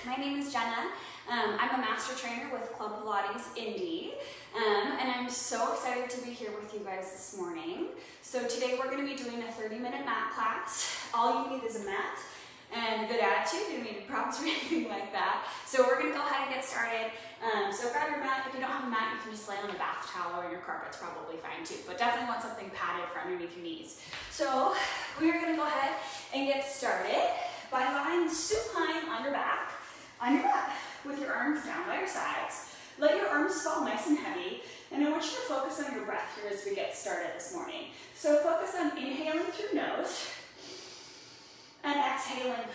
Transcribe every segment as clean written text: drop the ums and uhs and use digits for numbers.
My name is Jenna. I'm a master trainer with Club Pilates Indy, and I'm so excited to be here with you guys this morning. So today we're going to be doing a 30-minute mat class. All you need is a mat and a good attitude. You don't need props or anything like that. So we're going to go ahead and get started. So grab your mat. If you don't have a mat, you can just lay on a bath towel or your carpet's probably fine too, but definitely want something padded for underneath your knees. So we're going to go ahead and get started by lying supine on your back, with your arms down by your sides. Let your arms fall nice and heavy, and I want you to focus on your breath here as we get started this morning. So focus on inhaling through nose and exhaling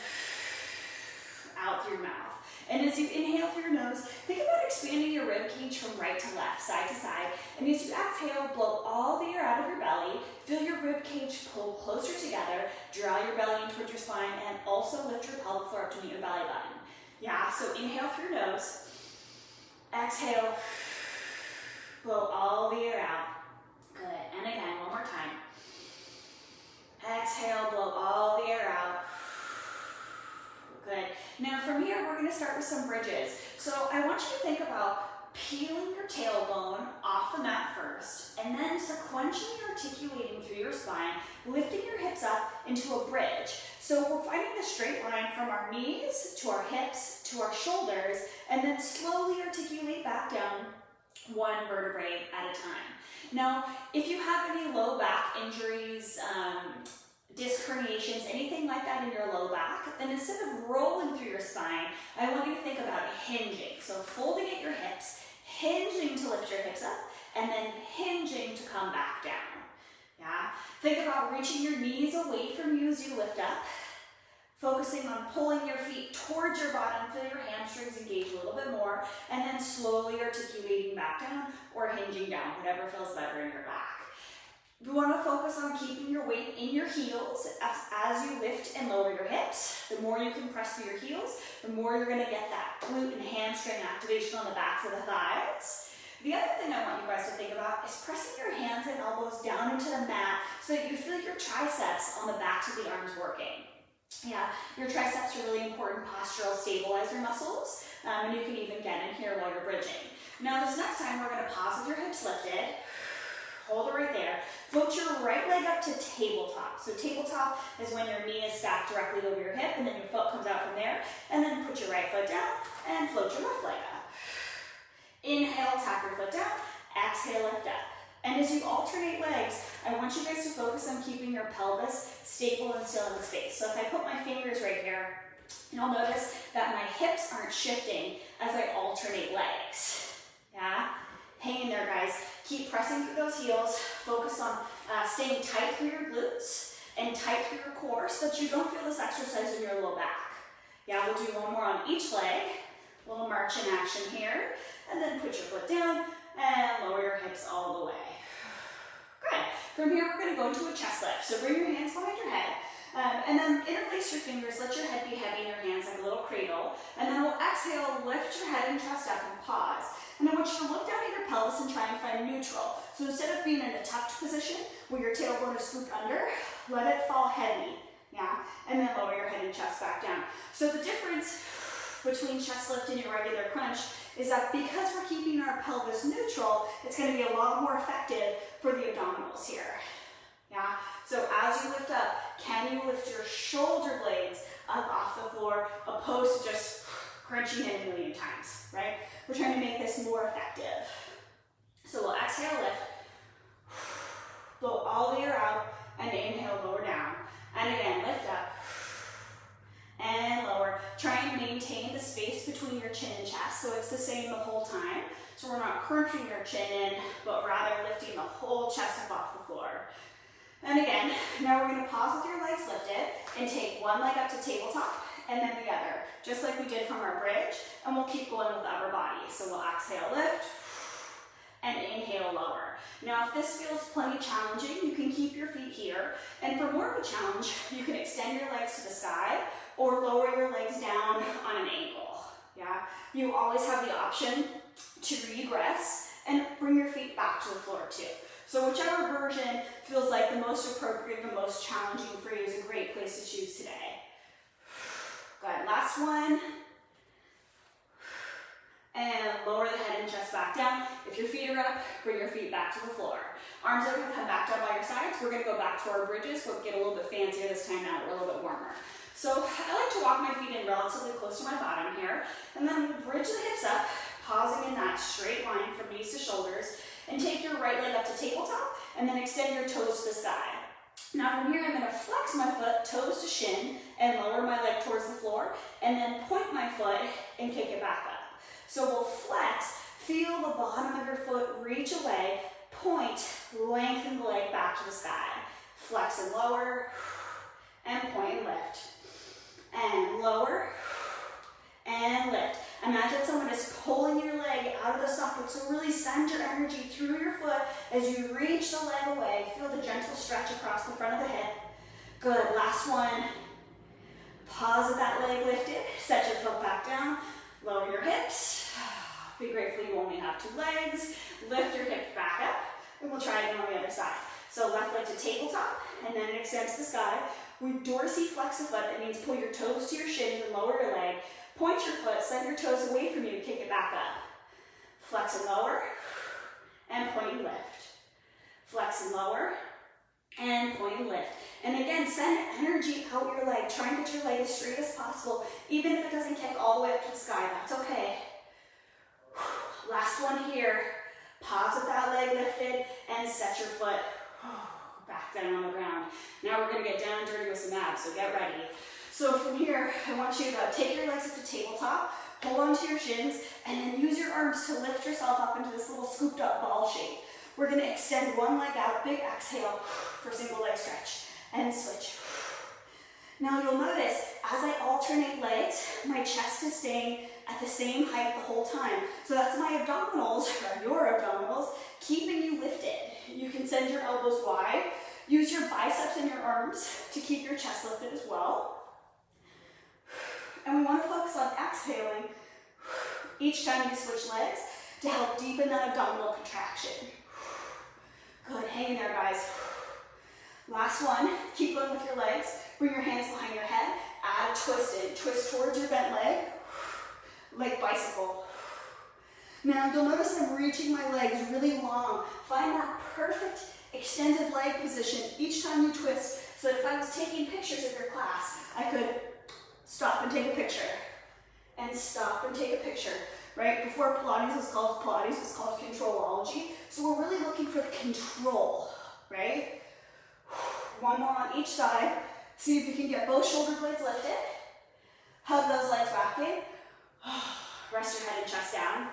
out through your mouth. And as you inhale through your nose, think about expanding your rib cage from right to left, side to side. And as you exhale, blow all the air out of your belly. Feel your rib cage pull closer together. Draw your belly in towards your spine, and also lift your pelvic floor up to meet your belly button. Yeah, so inhale through nose. Exhale. Blow all the air out. Good. And again, one more time. Exhale, blow all the air out. Good. Now from here, we're going to start with some bridges. So I want you to think about peeling your tailbone off the mat first, and then sequentially articulating through your spine, lifting your hips up into a bridge. So we're finding the straight line from our knees to our hips to our shoulders, and then slowly articulate back down one vertebrae at a time. Now, if you have any low back injuries, disc herniations, anything like that in your low back, then instead of rolling through your spine, I want you to think about hinging. So folding at your hips, hinging to lift your hips up, and then hinging to come back down. Yeah? Think about reaching your knees away from you as you lift up, focusing on pulling your feet towards your bottom, feel your hamstrings engage a little bit more, and then slowly articulating back down or hinging down, whatever feels better in your back. You want to focus on keeping your weight in your heels as you lift and lower your hips. The more you can press through your heels, the more you're going to get that glute and hamstring activation on the backs of the thighs. The other thing I want you guys to think about is pressing your hands and elbows down into the mat so that you feel your triceps on the backs of the arms working. Yeah, your triceps are really important postural stabilizer muscles, and you can even get in here while you're bridging. Now this next time, we're going to pause with your hips lifted. Hold it right there. Float your right leg up to tabletop. So tabletop is when your knee is stacked directly over your hip, and then your foot comes out from there. And then put your right foot down and float your left leg up. Inhale, tap your foot down. Exhale, lift up. And as you alternate legs, I want you guys to focus on keeping your pelvis stable and still in the space. So if I put my fingers right here, you'll notice that my hips aren't shifting as I alternate legs. Yeah? Hang in there, guys. Keep pressing through those heels. Focus on staying tight through your glutes and tight through your core so that you don't feel this exercise in your low back. Yeah, we'll do one more on each leg. A little march in action here. And then put your foot down and lower your hips all the way. Good. From here, we're going to go into a chest lift. So bring your hands behind your head. And then interlace your fingers. Let your head be heavy in your hands like a little cradle. And then we'll exhale, lift your head and chest up and pause. And I want you to look down at your pelvis and try and find neutral. So instead of being in a tucked position where your tailbone is scooped under, let it fall heavy. Yeah? And then lower your head and chest back down. So the difference between chest lift and your regular crunch is that because we're keeping our pelvis neutral, it's going to be a lot more effective for the abdominals here. Yeah? So as you lift up, can you lift your shoulder blades up off the floor opposed to just crunching in a million times, right? We're trying to make this more effective. So we'll exhale, lift, blow all the air out, and inhale, lower down. And again, lift up and lower. Try and maintain the space between your chin and chest so it's the same the whole time. So we're not crunching your chin in, but rather lifting the whole chest up off the floor. And again, now we're going to pause with your legs lifted and take one leg up to tabletop and then the other, just like we did from our bridge, and we'll keep going with the upper body. So we'll exhale, lift, and inhale, lower. Now if this feels plenty challenging, you can keep your feet here, and for more of a challenge, you can extend your legs to the side or lower your legs down on an angle. Yeah? You always have the option to regress and bring your feet back to the floor too. So whichever version feels like the most appropriate, the most challenging for you is a great place to choose today. Good, last one. If your feet are up, bring your feet back to the floor. Arms are gonna come back down by your sides. We're gonna go back to our bridges. We'll get a little bit fancier this time now that we're a little bit warmer. So I like to walk my feet in relatively close to my bottom here, and then bridge the hips up, pausing in that straight line from knees to shoulders, and take your right leg up to tabletop, and then extend your toes to the sky. Now from here, I'm gonna flex my foot, toes to shin, and lower my leg towards the floor, and then point my foot and kick it back up. So we'll flex, feel the bottom of your foot reach away, point, lengthen the leg back to the sky. Flex and lower, and point and lift. And lower, and lift. Imagine someone is pulling your leg out of the socket, so really send your energy through your foot as you reach the leg away. Feel the gentle stretch across the front of the hip. Good, last one. Pause with that leg lifted, set your foot back down, lower your hips. Be grateful you only have 2 legs. Lift your hips back up, and we'll try it again on the other side. So left leg to tabletop, and then it extends to the sky. We dorsiflex the foot. That means pull your toes to your shins and lower your leg. Point your foot, send your toes away from you, kick it back up. Flex and lower, and point and lift. Flex and lower, and point and lift. And again, send energy out your leg. Try and get your leg as straight as possible. Even if it doesn't kick all the way up to the sky, that's okay. Last one here. Pause with that leg lifted, and set your foot back down on the ground. Now we're gonna get down and dirty with some abs, so get ready. So from here, I want you to take your legs up to tabletop, hold on to your shins, and then use your arms to lift yourself up into this little scooped up ball shape. We're gonna extend one leg out, big exhale for single leg stretch, and switch. Now you'll notice, as I alternate legs, my chest is staying at the same height the whole time. So that's my abdominals, or your abdominals, keeping you lifted. You can send your elbows wide, use your biceps and your arms to keep your chest lifted as well. And we want to focus on exhaling each time you switch legs to help deepen that abdominal contraction. Good, hang in there, guys. Last one, keep going with your legs. Bring your hands behind your head, add a twist in. Twist towards your bent leg, like bicycle. Now you'll notice I'm reaching my legs really long. Find that perfect extended leg position each time you twist, so that if I was taking pictures of your class, I could stop and take a picture, and stop and take a picture, right? Before Pilates was called Pilates, it was called controlology. So we're really looking for the control, right? One more on each side. See if you can get both shoulder blades lifted. Hug those legs back in. Rest your head and chest down.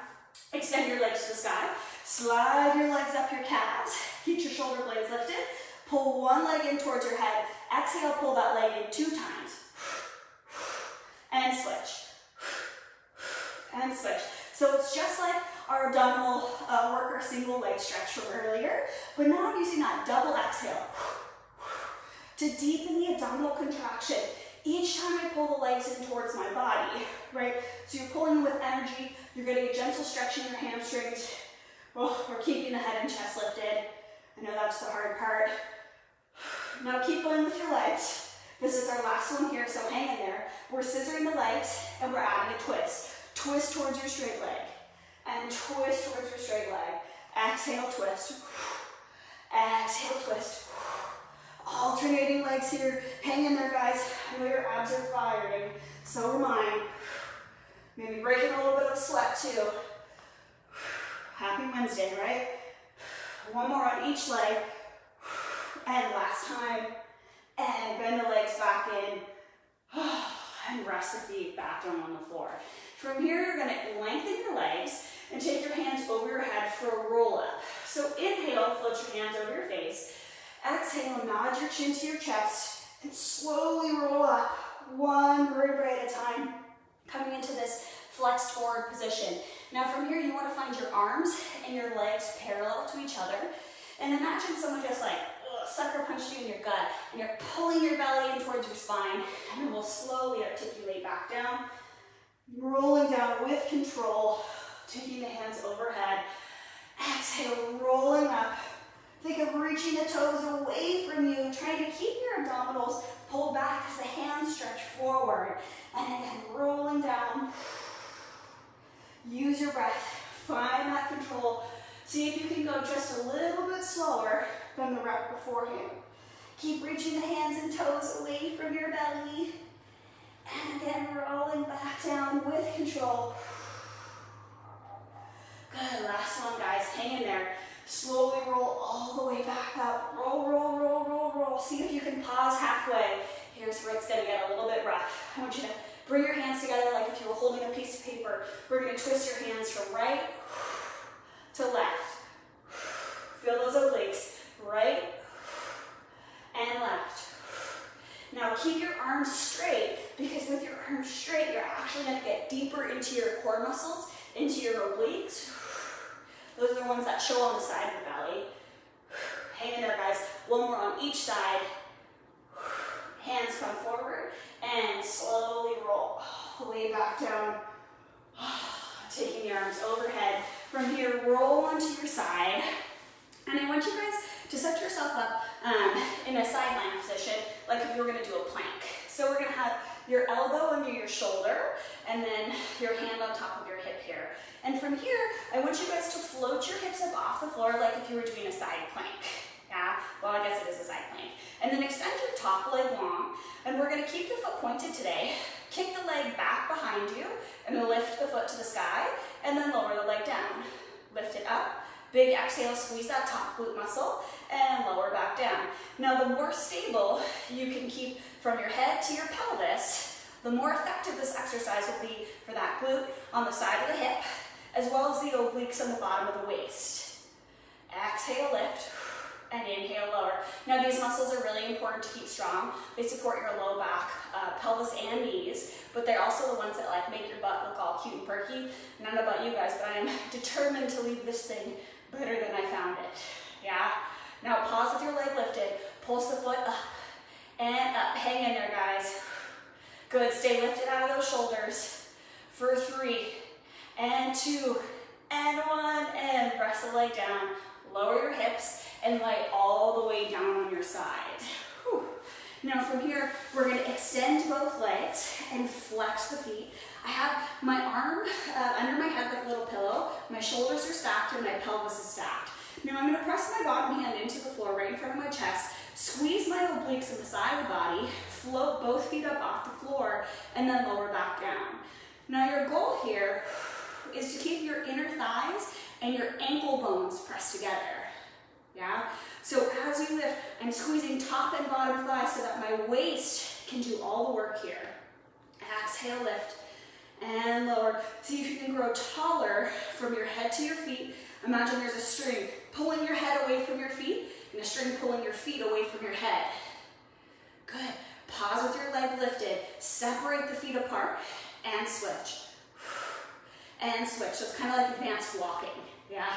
Extend your legs to the sky. Slide your legs up your calves. Keep your shoulder blades lifted. Pull one leg in towards your head. Exhale, pull that leg in 2 times. And switch. And switch. So it's just like our abdominal work, our single leg stretch from earlier, but now I'm using that double exhale to deepen the abdominal contraction each time I pull the legs in towards my body, right? So you're pulling with energy, you're getting a gentle stretch in your hamstrings. Oh, we're keeping the head and chest lifted. I know that's the hard part. Now keep going with your legs. This is our last one here, so hang in there. We're scissoring the legs and we're adding a twist. Twist towards your straight leg and twist towards your straight leg. Exhale, twist. Exhale, twist. Alternating legs here. Hang in there, guys. I know your abs are firing. So are mine. Maybe breaking a little bit of sweat too. Happy Wednesday, right? One more on each leg. And last time. And bend the legs back in. And rest the feet back down on the floor. From here, you're going to lengthen your legs and take your hands over your head for a roll up. So inhale, float your hands over your face. Exhale, nod your chin to your chest and slowly roll up one vertebrae at a time, coming into this flexed forward position. Now from here, you want to find your arms and your legs parallel to each other. And imagine someone just like sucker punched you in your gut and you're pulling your belly in towards your spine, and then we'll slowly articulate back down, rolling down with control, taking the hands overhead. Exhale, rolling up. Think of reaching the toes away from you, trying to keep your abdominals pulled back as the hands stretch forward. And again, rolling down. Use your breath. Find that control. See if you can go just a little bit slower than the rep beforehand. Keep reaching the hands and toes away from your belly. And again, rolling back down with control. Good, last one, guys, hang in there. Slowly roll all the way back up. Roll, roll, roll, roll, roll. See if you can pause halfway. Here's where it's gonna get a little bit rough. I want you to bring your hands together like if you were holding a piece of paper. We're gonna twist your hands from right to left. Feel those obliques, right and left. Now keep your arms straight, because with your arms straight, you're actually gonna get deeper into your core muscles, into your obliques. Those are the ones that show on the side of the belly. Hang in there, guys. One more on each side. Hands come forward and slowly roll all the way back down. Taking the arms overhead. From here, roll onto your side. And I want you guys to set yourself up in a sideline position, like if you were gonna do a plank. So we're gonna have your elbow under your shoulder, and then your hand on top of your hip here. And from here, I want you guys to float your hips up off the floor like if you were doing a side plank. Yeah, well, I guess it is a side plank. And then extend your top leg long, and we're gonna keep the foot pointed today. Kick the leg back behind you, and then lift the foot to the sky, and then lower the leg down. Lift it up. Big exhale, squeeze that top glute muscle, and lower back down. Now, the more stable you can keep from your head to your pelvis, the more effective this exercise will be for that glute on the side of the hip, as well as the obliques on the bottom of the waist. Exhale, lift, and inhale, lower. Now, these muscles are really important to keep strong. They support your low back, pelvis, and knees, but they're also the ones that like make your butt look all cute and perky. I don't know about you guys, but I am determined to leave this thing better than I found it. Yeah? Now pause with your leg lifted. Pulse the foot up and up. Hang in there, guys. Good. Stay lifted out of those shoulders for 3 and 2 and 1, and press the leg down. Lower your hips and lay all the way down on your side. Whew. Now from here, we're going to extend both legs and flex the feet. I have my arm under my head like a little pillow. My shoulders are stacked and my pelvis is stacked. Now I'm going to press my bottom hand into the floor right in front of my chest, squeeze my obliques to the side of the body, float both feet up off the floor, and then lower back down. Now your goal here is to keep your inner thighs and your ankle bones pressed together. Yeah? So as you lift, I'm squeezing top and bottom thighs so that my waist can do all the work here. Exhale, lift, and lower. See if you can grow taller from your head to your feet. Imagine there's a string pulling your head away from your feet, and a string pulling your feet away from your head. Good. Pause with your leg lifted. Separate the feet apart, and switch. And switch. So it's kind of like advanced walking. Yeah?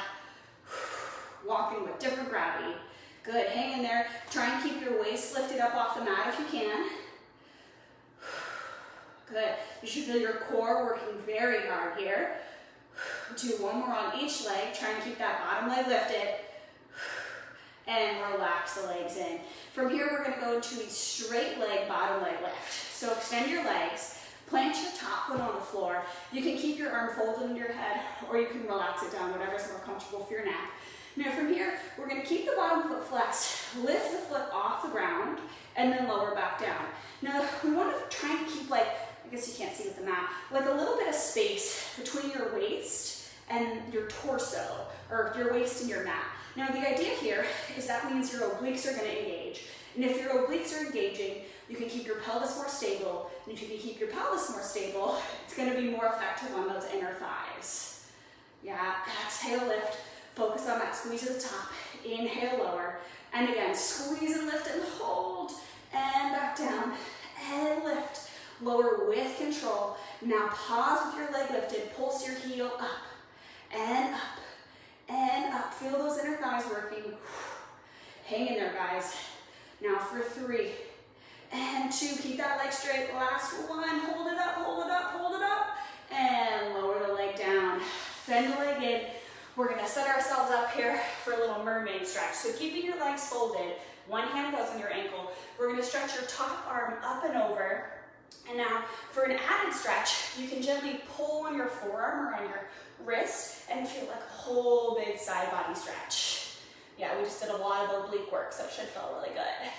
Walking with different gravity. Good. Hang in there. Try and keep your waist lifted up off the mat if you can. Good. You should feel your core working very hard here. Do one more on each leg. Try and keep that bottom leg lifted. And relax the legs in. From here, we're going to go into a straight leg, bottom leg lift. So extend your legs. Plant your top foot on the floor. You can keep your arm folded in your head, or you can relax it down, whatever's more comfortable for your neck. Now from here, we're going to keep the bottom foot flexed, lift the foot off the ground, and then lower back down. Now we want to try and keep, like, I guess you can't see with the mat, like a little bit of space between your waist and your torso, or your waist and your mat. Now the idea here is that means your obliques are going to engage. And if your obliques are engaging, you can keep your pelvis more stable. And if you can keep your pelvis more stable, it's going to be more effective on those inner thighs. Yeah, exhale, lift. Focus on that squeeze at the top. Inhale, lower. And again, squeeze and lift and hold. And back down. And lift. Lower with control. Now pause with your leg lifted. Pulse your heel up. And up. And up. Feel those inner thighs working. Hang in there, guys. Now for 3 and 2. Keep that leg straight. Last one. Hold it up, hold it up, hold it up. And lower the leg down. Bend the leg in. We're going to set ourselves up here for a little mermaid stretch. So keeping your legs folded, one hand goes on your ankle. We're going to stretch your top arm up and over, And now for an added stretch, you can gently pull on your forearm or on your wrist and feel like a whole big side body stretch. Yeah, we just did a lot of oblique work, so it should feel really good.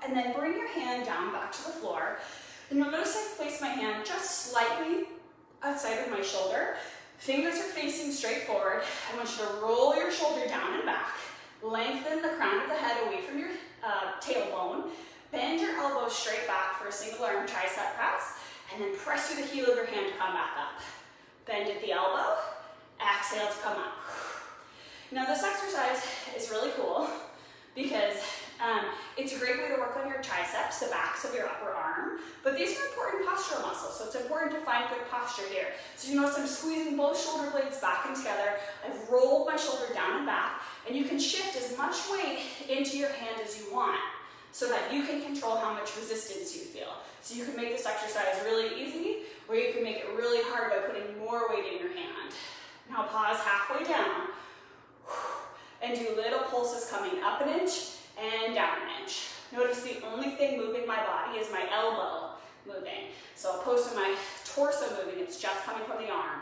And then bring your hand down back to the floor. And you'll notice I place my hand just slightly outside of my shoulder. Fingers are facing straight forward. I want you to roll your shoulder down and back. Lengthen the crown of the head away from your tailbone. Bend your elbows straight back for a single arm tricep press. And then press through the heel of your hand to come back up. Bend at the elbow. Exhale to come up. Now this exercise is really cool because it's a great way to work on your triceps, the backs of your upper arm, but these are important postural muscles, so it's important to find good posture here. So you notice I'm squeezing both shoulder blades back and together. I've rolled my shoulder down and back, and you can shift as much weight into your hand as you want so that you can control how much resistance you feel. So you can make this exercise really easy, or you can make it really hard by putting more weight in your hand. Now pause halfway down, and do little pulses coming up an inch and down an inch. Notice the only thing moving my body is my elbow moving. So opposed to my torso moving, it's just coming from the arm.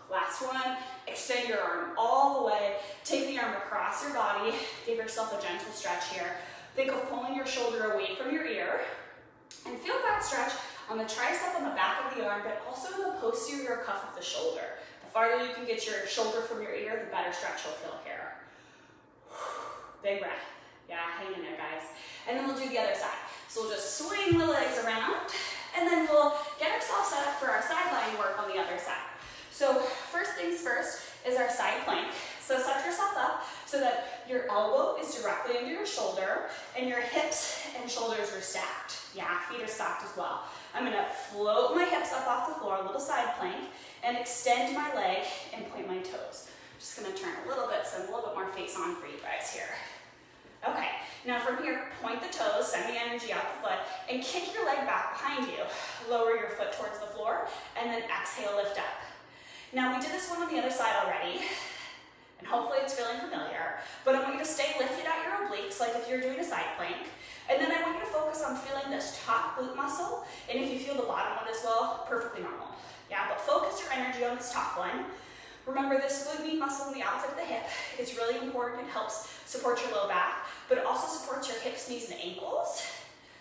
Last one, extend your arm all the way. Take the arm across your body. Give yourself a gentle stretch here. Think of pulling your shoulder away from your ear. And feel that stretch on the tricep on the back of the arm, but also the posterior cuff of the shoulder. The farther you can get your shoulder from your ear, the better stretch you'll feel here. Big breath. Yeah, hang in there, guys. And then we'll do the other side. So we'll just swing the legs around, and then we'll get ourselves set up for our sideline work on the other side. So first things first is our side plank. So set yourself up so that your elbow is directly under your shoulder, and your hips and shoulders are stacked. Yeah, feet are stacked as well. I'm gonna float my hips up off the floor, a little side plank, and extend my leg and point my toes. Just gonna turn a little bit so I'm a little bit more face on for you guys here. Okay, now from here, point the toes, send the energy out the foot, and kick your leg back behind you. Lower your foot towards the floor, and then exhale, lift up. Now we did this one on the other side already, and hopefully it's feeling familiar, but I want you to stay lifted at your obliques, like if you're doing a side plank, and then I want you to focus on feeling this top glute muscle, and if you feel the bottom one as well, perfectly normal. Yeah, but focus your energy on this top one. Remember, this glute muscle on the outside of the hip is really important. It helps support your low back, but it also supports your hips, knees, and ankles.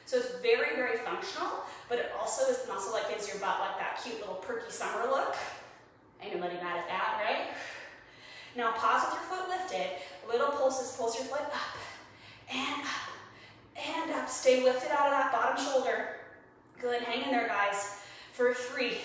So it's very, very functional, but it also is the muscle that gives your butt like that cute little perky summer look. Ain't nobody mad at that, right? Now pause with your foot lifted. Little pulses, pulse your foot up and up and up. Stay lifted out of that bottom shoulder. Good, hang in there, guys. For 3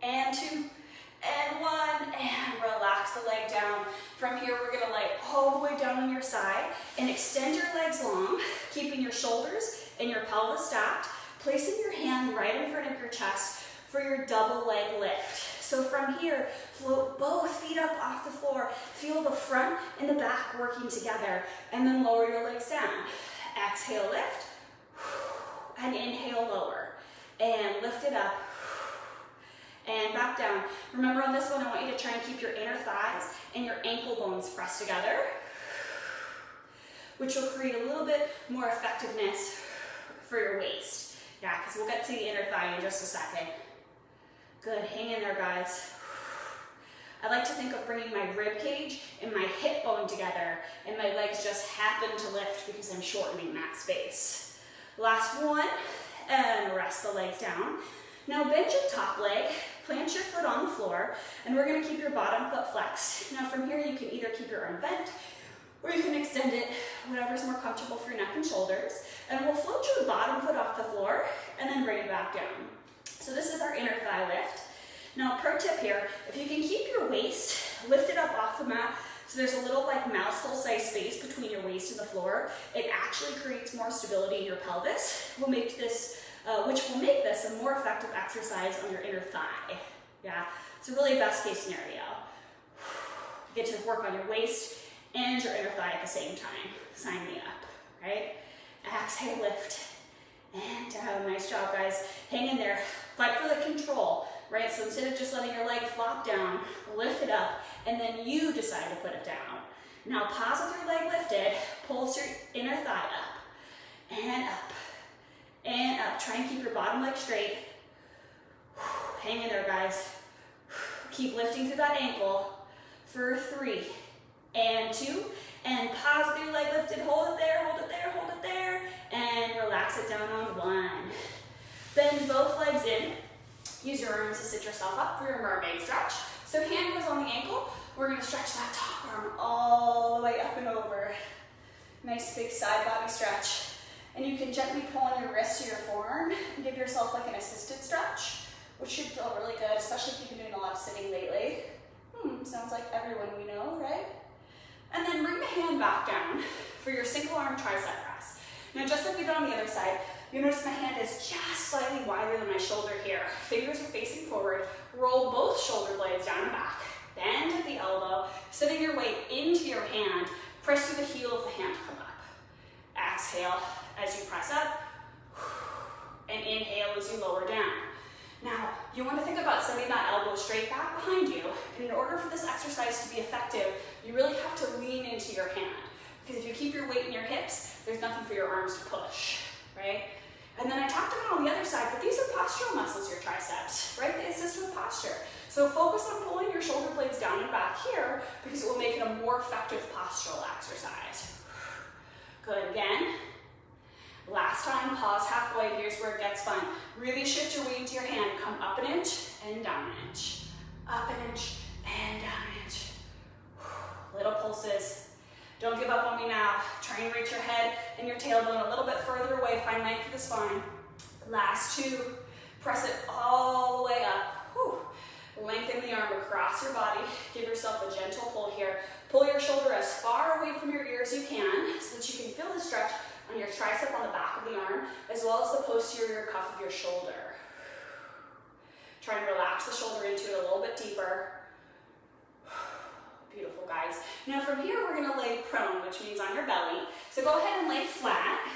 and 2 and 1, and relax the leg down. From here, we're gonna lay all the way down on your side and extend your legs long, keeping your shoulders and your pelvis stacked, placing your hand right in front of your chest for your double leg lift. So from here, float both feet up off the floor. Feel the front and the back working together, and then lower your legs down. Exhale, lift, and inhale, lower, and lift it up, and back down. Remember on this one, I want you to try and keep your inner thighs and your ankle bones pressed together, which will create a little bit more effectiveness for your waist. Yeah, because we'll get to the inner thigh in just a second. Good, hang in there, guys. I like to think of bringing my rib cage and my hip bone together, and my legs just happen to lift because I'm shortening that space. Last one, and rest the legs down. Now bend your top leg, plant your foot on the floor, and we're gonna keep your bottom foot flexed. Now from here, you can either keep your arm bent, or you can extend it, whatever's more comfortable for your neck and shoulders. And we'll float your bottom foot off the floor, and then bring it back down. So this is our inner thigh lift. Now pro tip here, if you can keep your waist lifted up off the mat, so there's a little like mouse hole size space between your waist and the floor, it actually creates more stability in your pelvis, which will make this a more effective exercise on your inner thigh. Yeah, it's a really best case scenario. You get to work on your waist and your inner thigh at the same time. Sign me up, right? Exhale, lift, and down. Nice job, guys. Hang in there. Fight for the control, right? So instead of just letting your leg flop down, lift it up, and then you decide to put it down. Now pause with your leg lifted, pulse your inner thigh up, and up. Try and keep your bottom leg straight. Hang in there, guys. Keep lifting through that ankle for 3 and 2, and pause with your leg lifted. Hold it there, hold it there, hold it there, and relax it down on 1. Bend both legs in. Use your arms to sit yourself up for your mermaid stretch. So hand goes on the ankle. We're going to stretch that top arm all the way up and over. Nice big side body stretch. And you can gently pull on your wrist to your forearm and give yourself like an assisted stretch, which should feel really good, especially if you've been doing a lot of sitting lately. Sounds like everyone we know, right? And then bring the hand back down for your single arm tricep press. Now, just like we did on the other side, you notice my hand is just slightly wider than my shoulder here. Fingers are facing forward. Roll both shoulder blades down and back. Bend at the elbow, sitting your weight into your hand. Press through the heel of the hand to come up. Exhale as you press up, and inhale as you lower down. Now, you want to think about sending that elbow straight back behind you. And in order for this exercise to be effective, you really have to lean into your hand. Because if you keep your weight in your hips, there's nothing for your arms to push, right? And then I talked about on the other side, but these are postural muscles, your triceps, right? They assist with posture. So focus on pulling your shoulder blades down and back here because it will make it a more effective postural exercise. Good, again. Last time, pause halfway. Here's where it gets fun. Really shift your weight into your hand. Come up an inch and down an inch. Up an inch and down an inch. Little pulses. Don't give up on me now. Try and reach your head and your tailbone a little bit further away. Find length through the spine. Last 2. Press it all the way up. Whew. Lengthen the arm across your body. Give yourself a gentle pull here. Pull your shoulder as far away from your ear as you can so that you can feel the stretch on your tricep on the back of the arm, as well as the posterior cuff of your shoulder. Try and relax the shoulder into it a little bit deeper. Beautiful, guys. Now from here, we're gonna lay prone, which means on your belly. So go ahead and lay flat.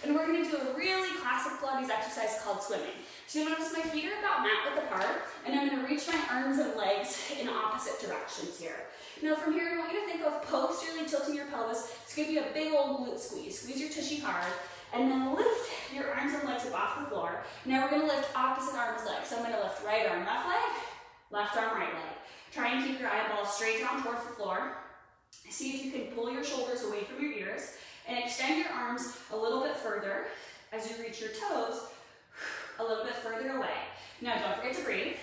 And we're gonna do a really classic Pilates exercise called swimming. So you'll notice my feet are about mat width apart, and I'm gonna reach my arms and legs in opposite directions here. Now from here, I want you to think of posteriorly tilting your pelvis. It's gonna be a big old glute squeeze. Squeeze your tushy hard, and then lift your arms and legs up off the floor. Now we're gonna lift opposite arms, legs. So I'm gonna lift right arm, left leg, left arm, right leg. Try and keep your eyeballs straight down towards the floor. See if you can pull your shoulders away from your ears and extend your arms a little bit further as you reach your toes a little bit further away. Now don't forget to breathe.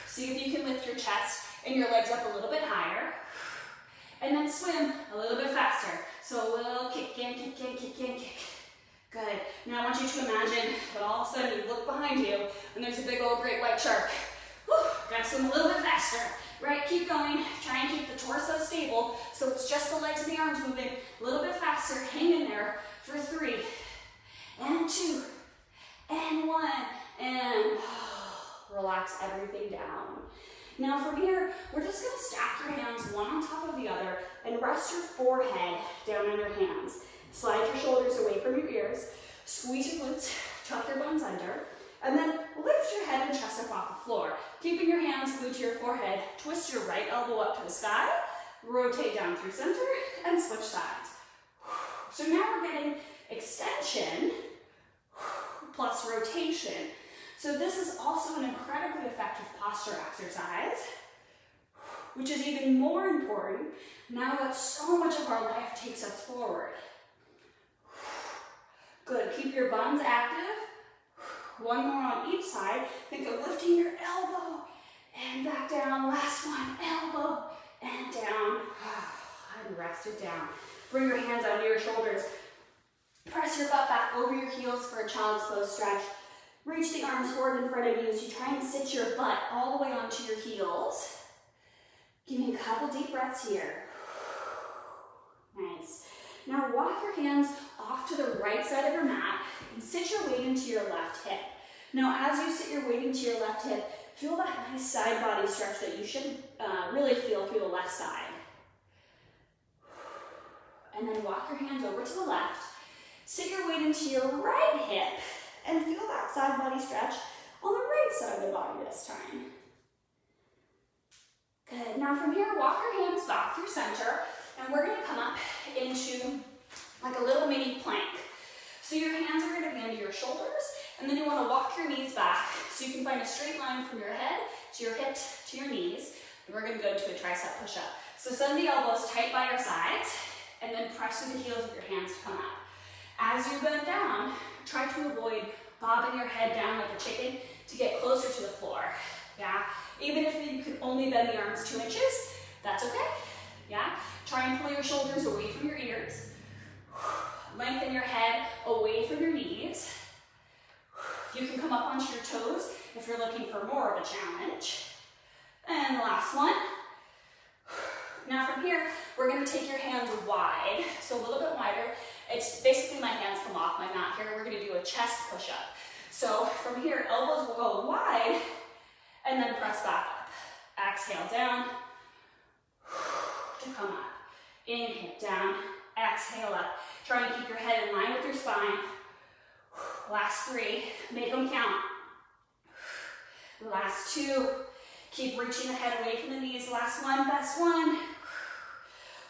See if you can lift your chest and your legs up a little bit higher. And then swim a little bit faster. So a little kick in, kick in, kick in, kick. Good. Now I want you to imagine that all of a sudden you look behind you and there's a big old great white shark. Gotta swim a little bit faster. Right, keep going. Try and keep the torso stable so it's just the legs and the arms moving a little bit faster. Hang in there for 3 and 2 and 1 and relax everything down. Now from here, we're just gonna stack your hands one on top of the other and rest your forehead down on your hands. Slide your shoulders away from your ears, squeeze your glutes, tuck your bones under, and then lift your head and chest up off the floor. Keeping your hands glued to your forehead, twist your right elbow up to the sky, rotate down through center, and switch sides. So now we're getting extension plus rotation. So this is also an incredibly effective posture exercise, which is even more important now that so much of our life takes us forward. Good, keep your buns active. One more on each side. Think of lifting your elbow and back down. Last one, elbow and down. And rest it down. Bring your hands under your shoulders. Press your butt back over your heels for a child's pose stretch. Reach the arms forward in front of you as you try and sit your butt all the way onto your heels. Give me a couple deep breaths here. Nice. Now walk your hands off to the right side of your mat and sit your weight into your left hip. Now as you sit your weight into your left hip, feel that nice side body stretch that you should really feel through the left side. And then walk your hands over to the left. Sit your weight into your right hip and feel that side body stretch on the right side of the body this time. Good. Now from here, walk your hands back through center, and we're going to come up into like a little mini plank. So your hands are gonna be under your shoulders, and then you wanna walk your knees back so you can find a straight line from your head to your hip to your knees. And we're gonna go to a tricep push-up. So send the elbows tight by your sides, and then press through the heels of your hands to come up. As you bend down, try to avoid bobbing your head down like a chicken to get closer to the floor, yeah? Even if you can only bend the arms 2 inches, that's okay, yeah? Try and pull your shoulders away from your ears. Lengthen your head away from your knees. You can come up onto your toes if you're looking for more of a challenge. And the last one. Now from here, we're gonna take your hands wide, so a little bit wider. It's basically my hands come off my mat here. We're gonna do a chest push-up. So from here, elbows will go wide, and then press back up. Exhale down, to come up. Inhale down, exhale up. Try and keep your head in line with your spine. Last 3, make them count. Last 2, keep reaching the head away from the knees. Last one, best one.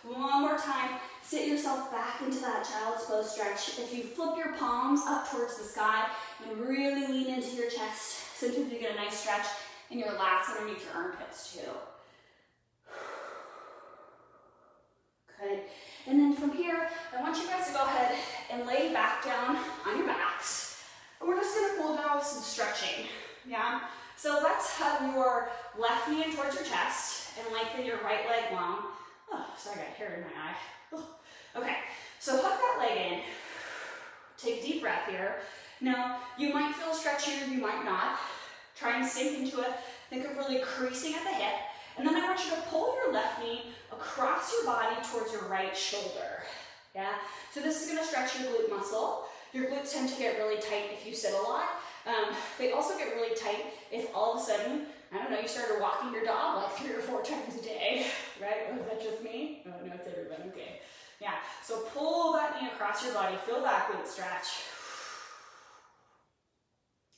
One more time, sit yourself back into that child's pose stretch. If you flip your palms up towards the sky and really lean into your chest, sometimes you get a nice stretch in your lats underneath your armpits too. Good. And then from here, I want you guys to go ahead and lay back down on your backs. And we're just gonna cool down with some stretching, yeah? So let's hug your left knee in towards your chest and lengthen your right leg long. Oh, sorry, I got hair in my eye. Oh. Okay, so hug that leg in. Take a deep breath here. Now, you might feel stretchier, you might not. Try and sink into it. Think of really creasing at the hip. And then I want you to pull your left knee across your body towards your right shoulder. Yeah? So this is gonna stretch your glute muscle. Your glutes tend to get really tight if you sit a lot. They also get really tight if all of a sudden, I don't know, you started walking your dog like 3 or 4 times a day, right? Was that just me? Oh, no, it's everyone, okay. Yeah, so pull that knee across your body, feel that glute stretch.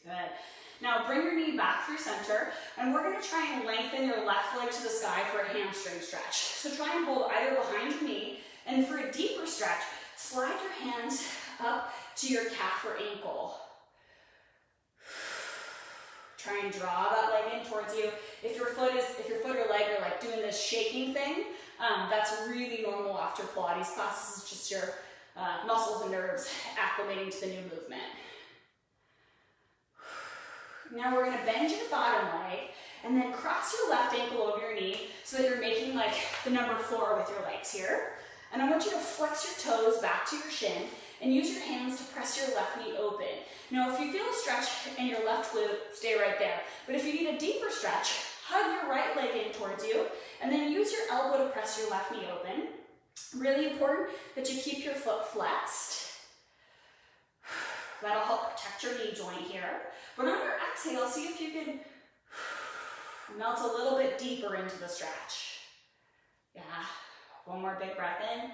Good. Now bring your knee back through center, and we're gonna try and lengthen your left leg to the sky for a hamstring stretch. So try and hold either behind your knee, and for a deeper stretch, slide your hands up to your calf or ankle. Try and draw that leg in towards you. If your foot or leg are like doing this shaking thing, that's really normal after Pilates classes. It's just your muscles and nerves acclimating to the new movement. Now we're gonna bend your bottom leg and then cross your left ankle over your knee so that you're making like the number 4 with your legs here. And I want you to flex your toes back to your shin and use your hands to press your left knee open. Now, if you feel a stretch in your left glute, stay right there. But if you need a deeper stretch, hug your right leg in towards you, and then use your elbow to press your left knee open. Really important that you keep your foot flexed. That'll help protect your knee joint here. But on your exhale, see if you can melt a little bit deeper into the stretch. Yeah, one more big breath in.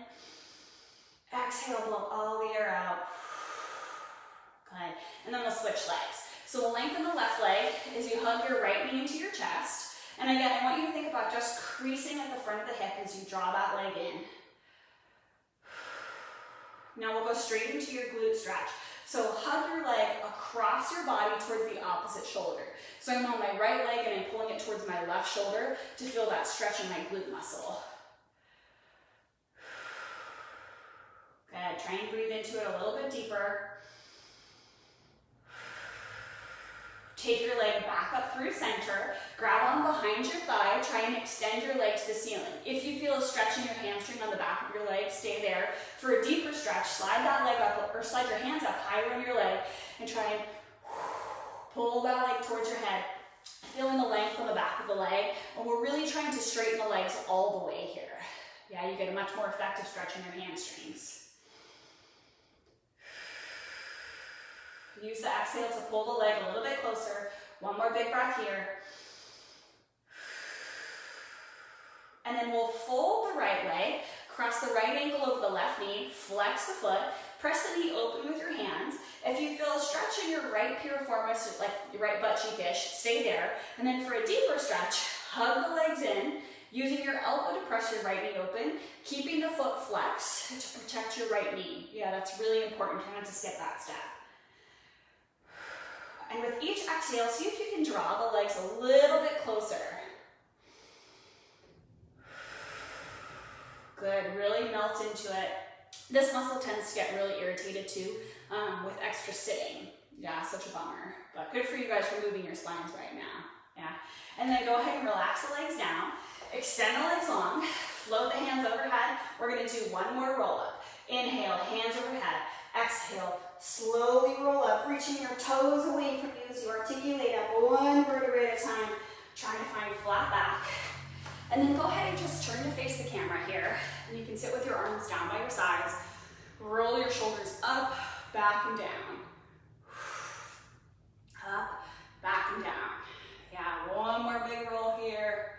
Exhale, blow all the air out. Good. And then we'll switch legs. So we'll lengthen the left leg as you hug your right knee into your chest. And again, I want you to think about just creasing at the front of the hip as you draw that leg in. Now we'll go straight into your glute stretch. So hug your leg across your body towards the opposite shoulder. So I'm on my right leg and I'm pulling it towards my left shoulder to feel that stretch in my glute muscle. Good. Try and breathe into it a little bit deeper. Take your leg back up through center, grab on behind your thigh, try and extend your leg to the ceiling. If you feel a stretch in your hamstring on the back of your leg, stay there. For a deeper stretch, slide that leg up, or slide your hands up higher on your leg, and try and pull that leg towards your head, feeling the length on the back of the leg, and we're really trying to straighten the legs all the way here. Yeah, you get a much more effective stretch in your hamstrings. Use the exhale to pull the leg a little bit closer. One more big breath here. And then we'll fold the right leg, cross the right ankle over the left knee, flex the foot, press the knee open with your hands. If you feel a stretch in your right piriformis, like your right butt cheekish, stay there. And then for a deeper stretch, hug the legs in, Using your elbow to press your right knee open, keeping the foot flexed to protect your right knee. Yeah, that's really important. Try not to skip that step. And with each exhale, see if you can draw the legs a little bit closer. Good, really melt into it. This muscle tends to get really irritated too with extra sitting. Yeah, such a bummer. But good for you guys for moving your spines right now. Yeah. And then go ahead and relax the legs down. Extend the legs long. Float the hands overhead. We're going to do one more roll up. Inhale, hands overhead. Exhale, slowly roll up, reaching your toes away from you as you articulate up one vertebrae at a time, trying to find flat back. And then go ahead and just turn to face the camera here. And you can sit with your arms down by your sides. Roll your shoulders up, back, and down. Up, back, and down. Yeah, one more big roll here.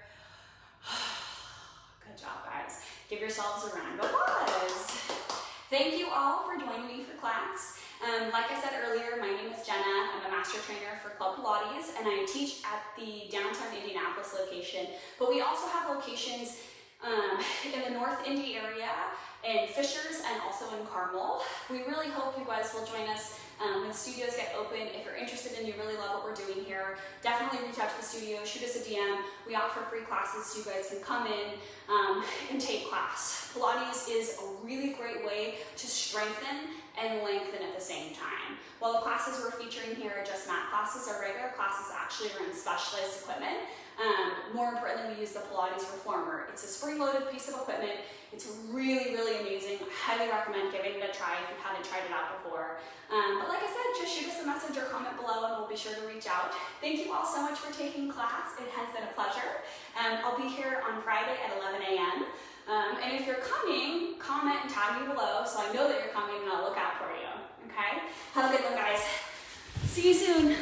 Good job, guys. Give yourselves a round of applause. Thank you all for joining me for class. Like I said earlier, my name is Jenna. I'm a master trainer for Club Pilates, and I teach at the downtown Indianapolis location. But we also have locations in the North Indy area, in Fishers, and also in Carmel. We really hope you guys will join us when the studios get open. If you're interested and you really love what we're doing here, definitely reach out to the studio, shoot us a DM. We offer free classes so you guys can come in and take class. Pilates is a really great way to strengthen and lengthen at the same time. While the classes we're featuring here are just mat classes, our regular classes actually are in specialized equipment. More importantly, we use the Pilates Reformer. It's a spring-loaded piece of equipment. It's really, really amazing. I highly recommend giving it a try if you haven't tried it out before. But like I said, just shoot us a message or comment below and we'll be sure to reach out. Thank you all so much for taking class. It has been a pleasure. I'll be here on Friday at 11 a.m. And if you're coming, comment and tag me below so I know that you're coming and I'll look out for you. Okay? Have a good one, guys. See you soon.